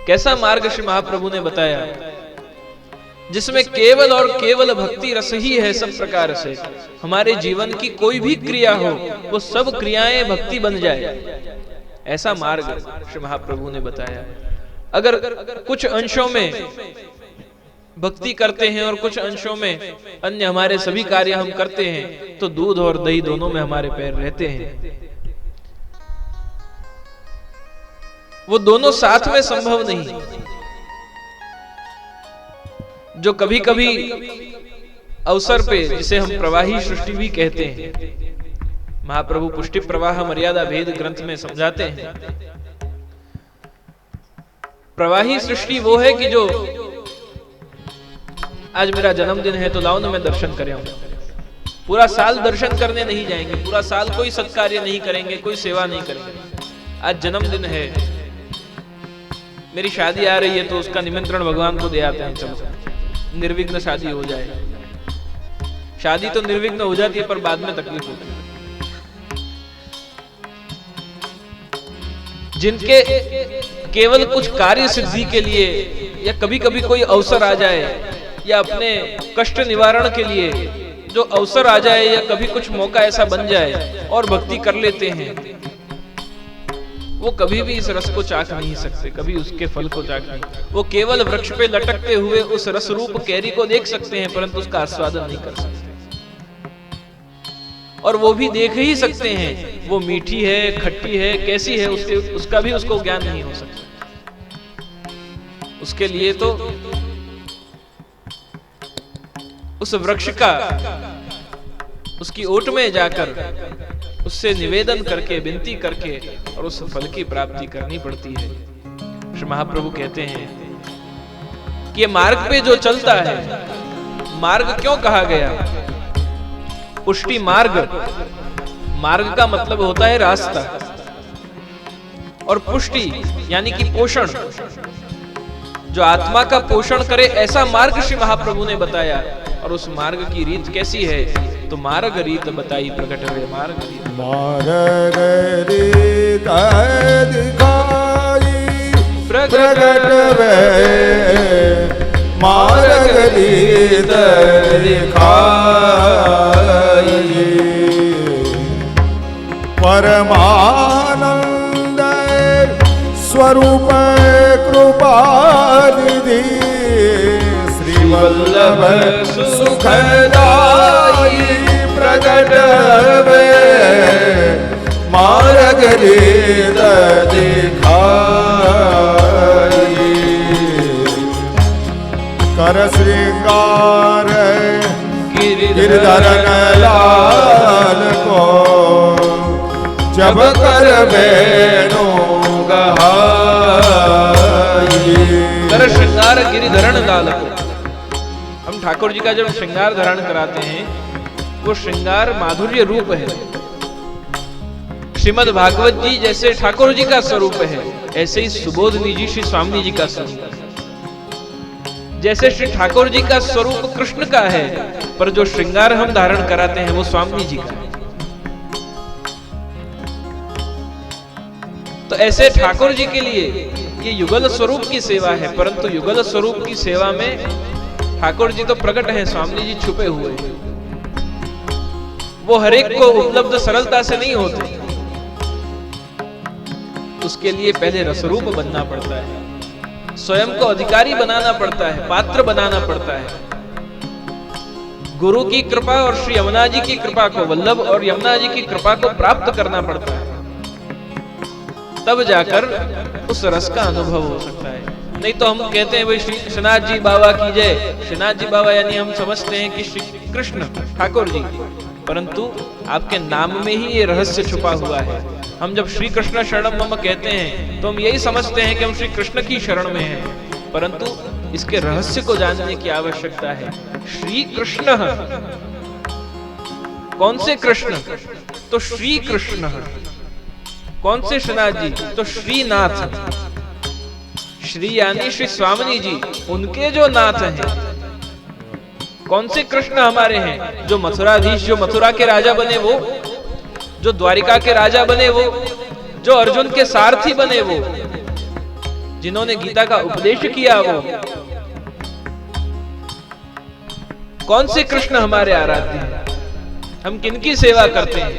कैसा मार्ग श्री महाप्रभु ने बताया, जिसमें केवल और केवल भक्ति रस ही है। सब प्रकार से हमारे जीवन की कोई भी क्रिया हो, वो सब क्रियाएं भक्ति बन जाए, ऐसा मार्ग श्री महाप्रभु ने बताया। अगर कुछ अंशों में भक्ति करते हैं और कुछ अंशों में अन्य हमारे सभी कार्य हम करते हैं, तो दूध और दही दोनों में हमारे पैर रहते हैं। वो दोनों साथ में संभव नहीं। जो कभी कभी अवसर पे, जिसे हम प्रवाही सृष्टि भी कहते हैं, महाप्रभु पुष्टि प्रवाह मर्यादा भेद ग्रंथ में समझाते हैं। प्रवाही सृष्टि वो है कि जो आज मेरा जन्मदिन है तो लाओ ना मैं दर्शन कर आऊं। पूरा साल दर्शन करने नहीं जाएंगे, पूरा साल कोई सत्कार्य नहीं करेंगे, कोई सेवा नहीं करेंगे। आज जन्मदिन है, मेरी शादी आ रही है तो उसका निमंत्रण भगवान को दे आते हैं, चलो निर्विघ्न शादी हो जाए। शादी तो निर्विघ्न हो जाती है, पर बाद में तकलीफ होती है। जिनके केवल कुछ कार्य सिद्धि के लिए, या कभी कभी कोई अवसर आ जाए, या अपने कष्ट निवारण के लिए जो अवसर आ जाए, या कभी कुछ मौका ऐसा बन जाए और भक्ति कर लेते हैं, वो कभी भी इस रस को चाख नहीं सकते, कभी उसके फल को चाख नहीं। वो केवल वृक्ष पे लटकते हुए उस रस रूप कैरी को देख सकते हैं, परंतु उसका आस्वादन नहीं कर सकते। और वो भी देख ही सकते हैं, वो मीठी है, खट्टी है, कैसी है, उसका भी उसको ज्ञान नहीं हो सकता। उसके लिए तो उस वृक्ष का, उसकी ओट में जाकर उससे निवेदन करके, विनती करके और उस फल की प्राप्ति करनी पड़ती है। श्री महाप्रभु कहते हैं कि ये मार्ग पे जो चलता है, मार्ग क्यों कहा गया? पुष्टि मार्ग, मार्ग का मतलब होता है रास्ता, और पुष्टि यानी कि पोषण, जो आत्मा का पोषण करे, ऐसा मार्ग श्री महाप्रभु ने बताया। और उस मार्ग की रीत कैसी है? तो मार्ग रीत बताई प्रकट हुए। मार्ग रीत, मार्ग रीत दिखाई प्रकट हुए, मार्ग रीत दिखाई, परमानंद स्वरूप कृपानिधि, वल्लभ सुखदाई प्रकट हुए, मार्ग रीत दिखाई, कर श्रृंगार गिरधरन लाल को, जब कर वेणु गहाई। कर श्रृंगार गिरिधरण लाल को। हम ठाकुर जी का जब श्रृंगार धारण कराते हैं, वो श्रृंगार माधुर्य रूप है। श्रीमद् भागवत जी जैसे ठाकुर जी का स्वरूप है, ऐसे ही सुबोधनी जी श्री स्वामी जी का स्वरूप है। जैसे श्री ठाकुर जी का स्वरूप कृष्ण का है, पर जो श्रृंगार हम धारण कराते हैं वो स्वामी जी का है। तो ऐसे ठाकुर जी के लिए ये युगल स्वरूप की सेवा है, परंतु युगल स्वरूप की सेवा में ठाकुर जी तो प्रकट हैं, स्वामी जी छुपे हुए हैं। वो हरेक को उपलब्ध सरलता से नहीं होते, उसके लिए पहले रसरूप बनना पड़ता है, स्वयं को अधिकारी बनाना पड़ता है, पात्र बनाना पड़ता है। गुरु की कृपा और श्री यमुना जी की कृपा को, वल्लभ और यमुना जी की कृपा को प्राप्त करना पड़ता है, तब जाकर उस रस का अनुभव हो सकता है। नहीं तो हम कहते हैं भाई श्री श्रीनाथ जी बाबा की जय। श्रीनाथ जी बाबा यानी हम समझते हैं कि श्री कृष्ण ठाकुर जी, परंतु आपके नाम में ही ये रहस्य छुपा हुआ है। हम जब श्री कृष्ण शरणम मम कहते हैं तो हम यही समझते हैं कि हम श्री कृष्ण की शरण में हैं, परंतु इसके रहस्य को जानने की आवश्यकता है। श्री कृष्ण, कौन से कृष्ण? तो श्री कृष्ण। कौन से श्रीनाथ जी? तो श्रीनाथ। श्री यानी श्री स्वामी जी, उनके जो नाथ हैं। कौन से कृष्ण हमारे हैं? जो मथुराधीश, जो मथुरा के राजा बने वो, जो द्वारिका के राजा बने वो, जो अर्जुन के सारथी बने वो, जिन्होंने गीता का उपदेश किया, वो कौन से कृष्ण हमारे आराध्य हैं? हम किनकी सेवा करते हैं?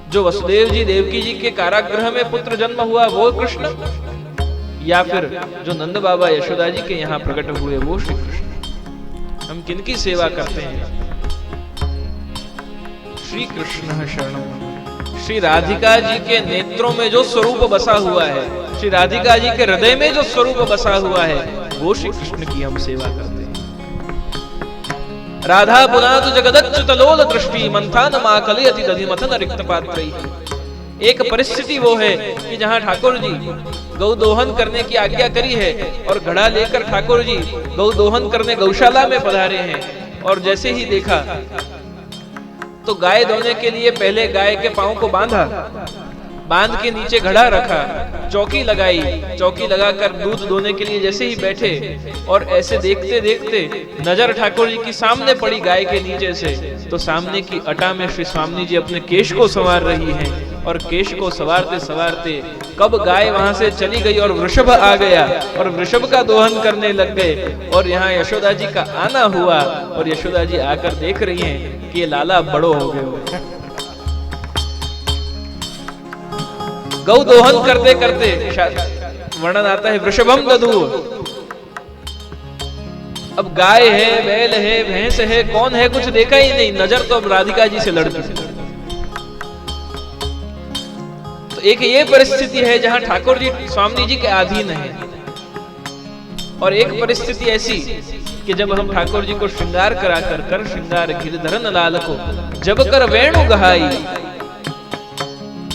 जो वसुदेव जी देवकी जी के कारागृह में पुत्र जन्म हुआ वो कृष्ण, या फिर जो नंद बाबा यशोदा जी के यहाँ प्रकट हुए वो श्री कृष्ण? हम किनकी सेवा करते हैं? श्री कृष्ण शरणम। श्री राधिका जी के नेत्रों में जो स्वरूप बसा हुआ है, श्री राधिका जी के हृदय में जो स्वरूप बसा हुआ है, वो श्री कृष्ण की हम सेवा करते हैं। राधा पुनातु जगदच्युत लोल दृष्टि मंथान माकलयति दधिमथन रिक्त पात्रैहि। एक परिस्थिति वो है कि जहां ठाकुर जी गौ दोहन करने की आज्ञा करी है और घड़ा लेकर ठाकुर जी गौ दोहन करने गौशाला में पधारे हैं, और जैसे ही देखा तो गाय धोने के लिए पहले गाय के पांव को बांधा, बांध के नीचे घड़ा रखा, चौकी लगाई, चौकी लगाकर दूध धोने के लिए जैसे ही बैठे, और ऐसे देखते देखते नजर ठाकुर जी की सामने पड़ी गाय के नीचे से, तो सामने की अटा में श्री स्वामी जी अपने केश को संवार रही हैं, और केश को संवारते संवारते कब गाय वहां से चली गई और वृषभ आ गया और वृषभ का दोहन करने लग गए, और यहाँ यशोदा जी का आना हुआ, और यशोदा जी आकर देख रही हैं कि ये लाला बड़ो हो गए हो। गौ दोहन करते करते वर्णन आता है वृषभम दधु। अब गाय है, बैल है, भैंस है, कौन है कुछ देखा ही नहीं, नजर तो अब राधिका जी से लड़ती है। तो एक ये परिस्थिति है जहां ठाकुर जी स्वामी जी के अधीन है, और एक परिस्थिति ऐसी कि जब हम ठाकुर जी को श्रृंगार करा कर श्रृंगार गिरधरन लाल को जब कर वेणु गहाई,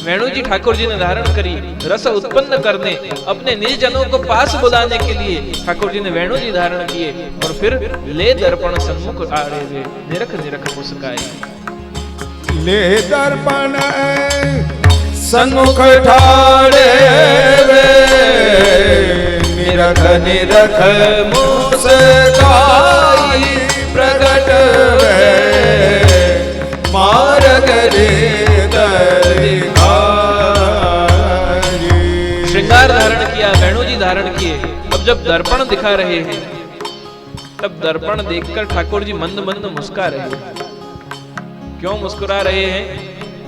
वेणु जी ठाकुर जी ने धारण करी रस उत्पन्न करने, अपने निज जनों को पास बुलाने के लिए ठाकुर जी ने वेणु जी धारण किए, और फिर ले दर्पण सन्मुख आड़े वे निरख निरख मुस्काई। ले दर्पण सन्मुख ठाड़े वे निरख निरख मुस्काई, प्रगट वे मार्ग श्रृंगार धारण किया, वेणु जी धारण किए। अब जब दर्पण दिखा रहे हैं, तब दर्पण देखकर ठाकुर जी मंद मंद मुस्कुरा रहे हैं। क्यों मुस्कुरा रहे हैं?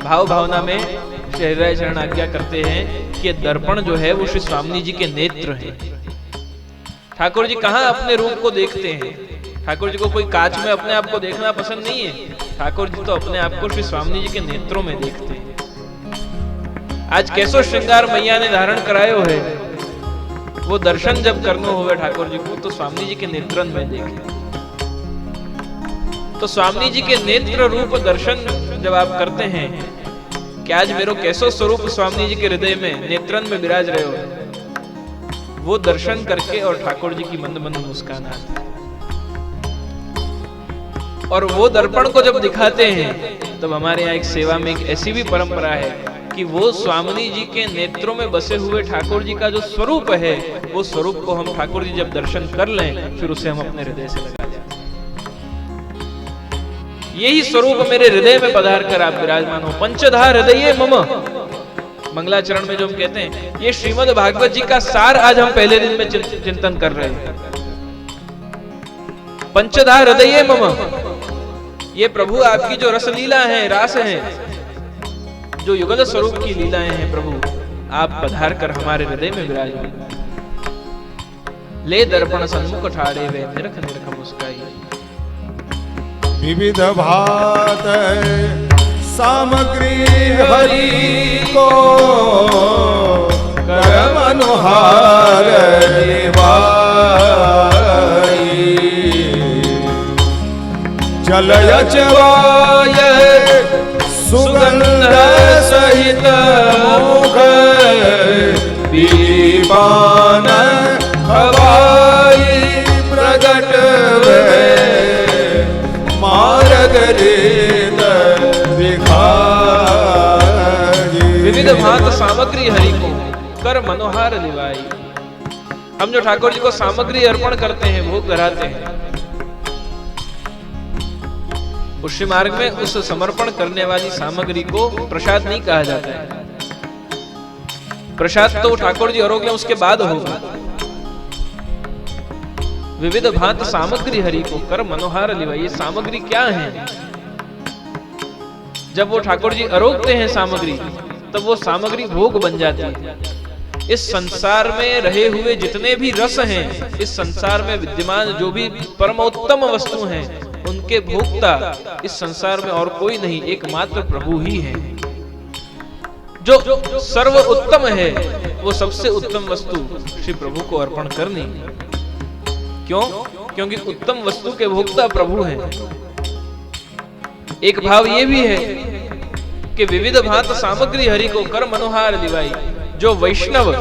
भाव भावना में श्री हरिराय शरण आज्ञा करते हैं कि दर्पण जो है वो श्री स्वामी जी के नेत्र हैं। ठाकुर जी कहाँ अपने रूप को देखते हैं? ठाकुर जी को कोई कांच में अपने आप को देखना पसंद नहीं है। ठाकुर जी तो अपने आप को श्री स्वामी जी के नेत्रों में देखते हैं। आज कैसो श्रृंगार मैया ने धारण करायो है, वो दर्शन जब करनो होवे ठाकुर जी को, तो स्वामी जी के नेत्रन में देखे। तो स्वामी जी के नेत्र रूप दर्शन जब आप करते हैं कि आज मेरो कैसो स्वरूप स्वामी जी के हृदय में नेत्रन में विराज रहे हो, वो दर्शन करके और ठाकुर जी की मंद मंद मुस्कान आती है। और वो दर्पण को जब दिखाते हैं तब हमारे यहाँ एक सेवा में एक ऐसी भी परंपरा है कि वो स्वामी जी के नेत्रों में बसे हुए ठाकुर जी का जो स्वरूप है, वो स्वरूप को हम ठाकुर जी जब दर्शन कर लें, फिर उसे हम अपने हृदय से लगा लें। यही स्वरूप मेरे हृदय में पधार कर आप विराजमान हो। पंचधा हृदये मम, मंगलाचरण में जो हम कहते हैं, ये श्रीमद् भागवत जी का सार आज हम पहले दिन में चिंतन कर रहे हैं। पंचधा हृदये मम, ये प्रभु आपकी जो रसलीला है, रास है, जो युगल स्वरूप की लीलाएं हैं, प्रभु आप पधार कर हमारे हृदय में विराजमान। ले दर्पण सन्मुख ठाड़े वे निरख निरख मुस्काई। विविध भात सामग्री हरि को कर मनोहार चलय चवाय सुगंध सहित मुख दीपान हवाई प्रगट मार्ग विविध भांत सामग्री हरि को कर मनोहार लिवाई। हम जो ठाकुर जी को सामग्री अर्पण करते हैं, भोग धराते हैं, उस मार्ग में उस समर्पण करने वाली सामग्री को प्रसाद नहीं कहा जाता है। प्रसाद तो ठाकुर जी अरोग्य उसके बाद होगा। विविध भांत सामग्री हरि को कर मनोहार लिवा। ये सामग्री क्या है? जब वो ठाकुर जी आरोगते हैं सामग्री, तब वो सामग्री भोग बन जाती है। इस संसार में रहे हुए जितने भी रस हैं, इस संसार में विद्यमान जो भी परमोत्तम वस्तु हैं, उनके भोक्ता इस संसार में और कोई नहीं, एकमात्र प्रभु ही है। जो सर्व उत्तम है, वो सबसे उत्तम वस्तु श्री प्रभु को अर्पण करनी। क्यों? क्योंकि उत्तम वस्तु के भोक्ता प्रभु हैं। एक भाव ये भी है कि विविध भांत सामग्री हरि को कर मनोहार दिवाई। जो वैष्णव,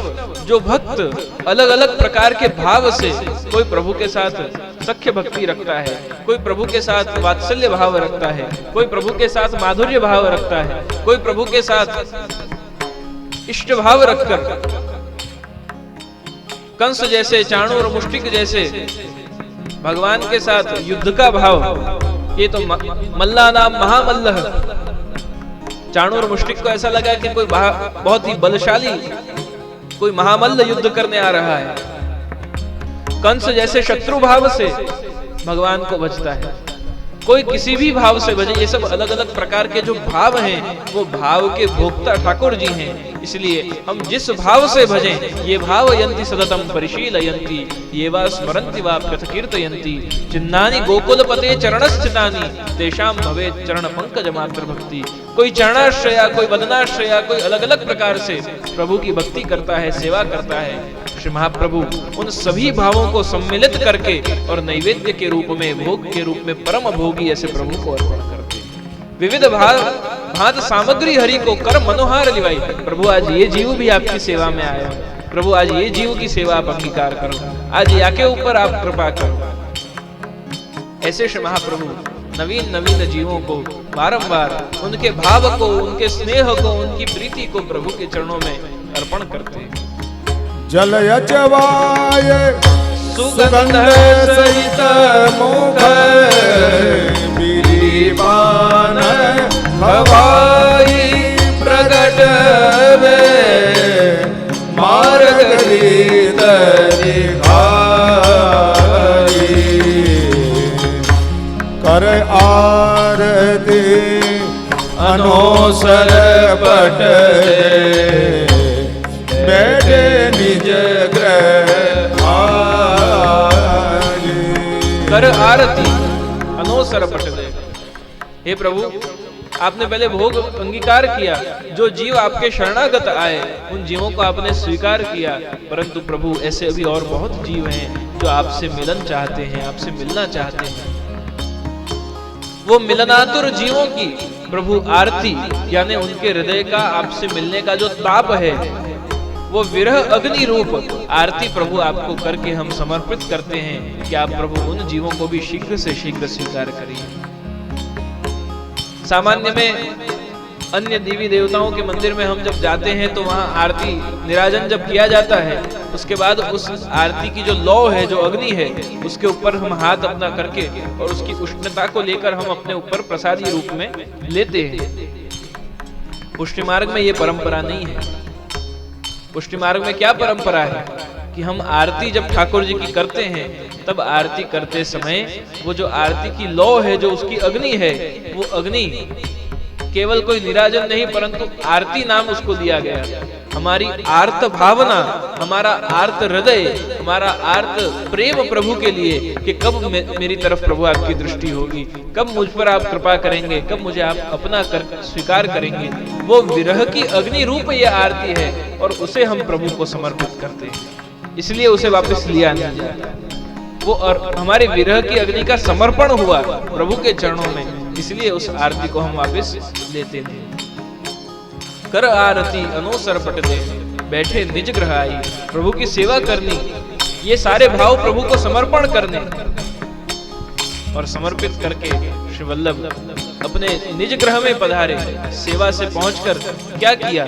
जो भक्त अलग अलग प्रकार के भाव से, कोई प्रभु के साथ सख्य भक्ति रखता है, कोई प्रभु के साथ वात्सल्य भाव रखता है, कोई प्रभु के साथ माधुर्य भाव रखता है, कोई प्रभु के साथ इष्ट भाव रखकर, कंस जैसे, चाणूर और मुष्टिक जैसे भगवान के साथ युद्ध का भाव। ये तो मल्ला नाम महामल्ल। चाणूर मुष्टिक को ऐसा लगा कि कोई बहुत ही बलशाली, कोई महामल्ल युद्ध करने आ रहा है। कंस जैसे शत्रु भाव से भगवान को भजता है, कोई किसी भी भाव से भजे। ये सब अलग अलग प्रकार के जो भाव हैं, वो भाव के भोक्ता ठाकुर जी हैं। इसलिए हम जिस भाव से भजें, ये भाव यंति सततम परिशीलयन्ति, ये वा स्मरन्ति वा पथ कीर्तयन्ति, चिन्नानि गोकुलपते चरणस्थितानि, तेषां भवेत् चरण पंकज मात्र भक्ति। कोई चरणाश्रया, कोई वदनाश्रया, कोई अलग अलग प्रकार से प्रभु की भक्ति करता है, सेवा करता है। श्री महाप्रभु उन सभी भावों को सम्मिलित करके और नैवेद्य के रूप में, भोग के रूप में परम भोगी ऐसे प्रभु को अर्पण करते हैं। विविध भांत सामग्री हरि को कर मनोहार लिवाई। प्रभु आज ये जीव भी आपकी सेवा में आया, प्रभु आज ये जीव की सेवा आप अंगीकार करो, आज याके ऊपर आप कृपा करो। ऐसे श्री महाप्रभु नवीन नवीन जीवों को बारंबार उनके भाव को, उनके स्नेह को, उनकी प्रीति को प्रभु के चरणों में अर्पण करते हैं। जल यचवाय सुगंध सहित मुख विलीपान हवाई प्रगट वे मार्ग रीत दिखाई कर आरती अनोसर पट बैठे निज ग्रह आए। कर आरती अनोसर पट दे। हे प्रभु, आपने पहले भोग अंगीकार किया, जो जीव आपके शरणागत आए उन जीवों को आपने स्वीकार किया। परंतु प्रभु ऐसे अभी और बहुत जीव हैं जो आपसे मिलन चाहते हैं, आपसे मिलना चाहते हैं। वो मिलनातुर जीवों की प्रभु आरती, यानी उनके हृदय का आपसे मिलने का जो ताप है, वो विरह अग्नि रूप आरती प्रभु आपको करके हम समर्पित करते हैं कि आप प्रभु उन जीवों को भी शीघ्र से शीघ्र स्वीकार करिए। सामान्य में अन्य देवी देवताओं के मंदिर में हम जब जाते हैं तो वहां आरती निराजन जब किया जाता है, उसके बाद उस आरती की जो लौ है, जो अग्नि है, उसके ऊपर हम हाथ अपना करके और उसकी उष्णता को लेकर हम अपने ऊपर प्रसादी रूप में लेते हैं। पुष्टि मार्ग में ये परंपरा नहीं है। पुष्टि मार्ग में क्या परंपरा है कि हम आरती जब ठाकुर जी की करते हैं, तब आरती करते समय वो जो आरती की लौ है, जो उसकी अग्नि है, वो अग्नि केवल कोई निराजन नहीं, परंतु आरती नाम उसको दिया गया। हमारी आर्त भावना, हमारा आर्त हृदय, हमारा आर्त प्रेम प्रभु के लिए कि कब मेरी तरफ प्रभु आपकी दृष्टि होगी, कब मुझ पर आप कृपा करेंगे, कब मुझे आप अपना स्वीकार करेंगे, वो विरह की अग्नि रूप ये आरती है और उसे हम प्रभु को समर्पित करते हैं। इसलिए उसे वापस लिया नहीं जाता। वो और हमारे विरह की अग्नि का समर्पण हुआ प्रभु के चरणों में, इसलिए उस आरती को हम वापस लेते थे। कर आरती अनोसर पट दे, बैठे निज ग्रह आई। प्रभु की सेवा करनी, ये सारे भाव प्रभु को समर्पण करने और समर्पित करके श्री वल्लभ अपने निज ग्रह में पधारे। सेवा से पहुंचकर क्या किया?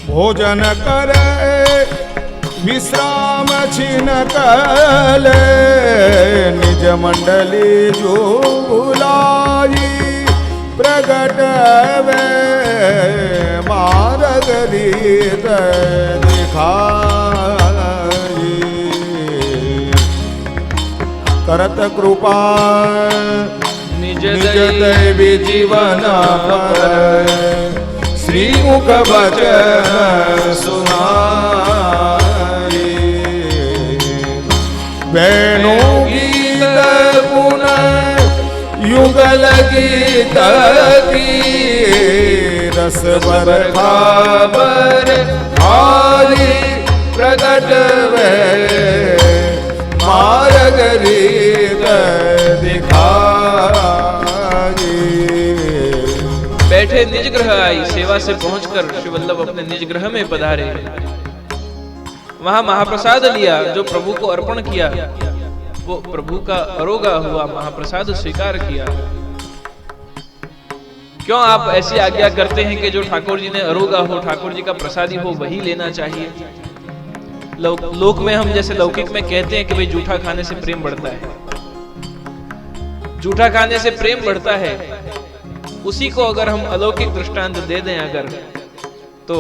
भोजन करे विश्राम छिन कले, निज मंडली झूलाई प्रगट वे मार्ग रीत दिखाई। करत कृपा निज निज दैवी जीवन पर श्री मुख बचन सुनाई। वेणु गीत पुनः युगल गीत की रस बर खाबर हारी प्रकट वे मार्ग रीत दिखाई। बैठे निज ग्रह आई, सेवा से पहुंचकर श्री वल्लभ अपने निज ग्रह में पधारे। वहां महाप्रसाद लिया, जो प्रभु को अर्पण किया वो प्रभु का अरोगा हुआ महाप्रसाद स्वीकार किया। क्यों आप ऐसी आज्ञा करते हैं कि जो ठाकुर जी ने अरोगा हो, ठाकुर जी का प्रसादी हो, वही लेना चाहिए? लोक में हम जैसे लौकिक में कहते हैं कि भाई जूठा खाने से प्रेम बढ़ता है, जूठा खाने से प्रेम बढ़ता है। उसी को अगर हम अलौकिक दृष्टांत दे दें अगर, तो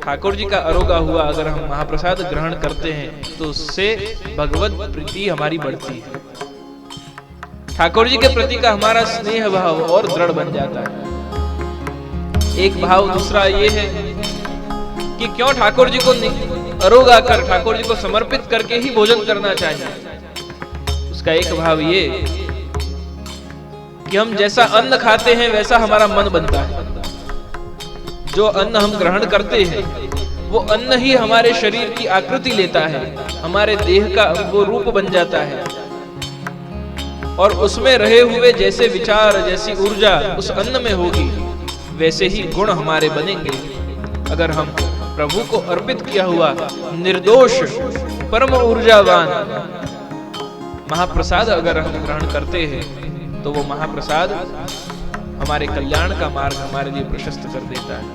ठाकुर जी का अरोगा हुआ अगर हम महाप्रसाद ग्रहण करते हैं तो उससे भगवत प्रीति हमारी बढ़ती है, ठाकुर जी के प्रति का हमारा स्नेह भाव और दृढ़ बन जाता है। एक भाव दूसरा ये है कि क्यों ठाकुर जी को अरोगा कर, ठाकुर जी को समर्पित करके ही भोजन करना चाहिए। उसका एक भाव ये कि हम जैसा अन्न खाते हैं वैसा हमारा मन बनता है। जो अन्न हम ग्रहण करते हैं वो अन्न ही हमारे शरीर की आकृति लेता है, हमारे देह का वो रूप बन जाता है, और उसमें रहे हुए जैसे विचार, जैसी ऊर्जा उस अन्न में होगी, वैसे ही गुण हमारे बनेंगे। अगर हम प्रभु को अर्पित किया हुआ निर्दोष परम ऊर्जावान महाप्रसाद अगर हम ग्रहण करते हैं तो वो महाप्रसाद हमारे कल्याण का मार्ग हमारे लिए प्रशस्त कर देता है।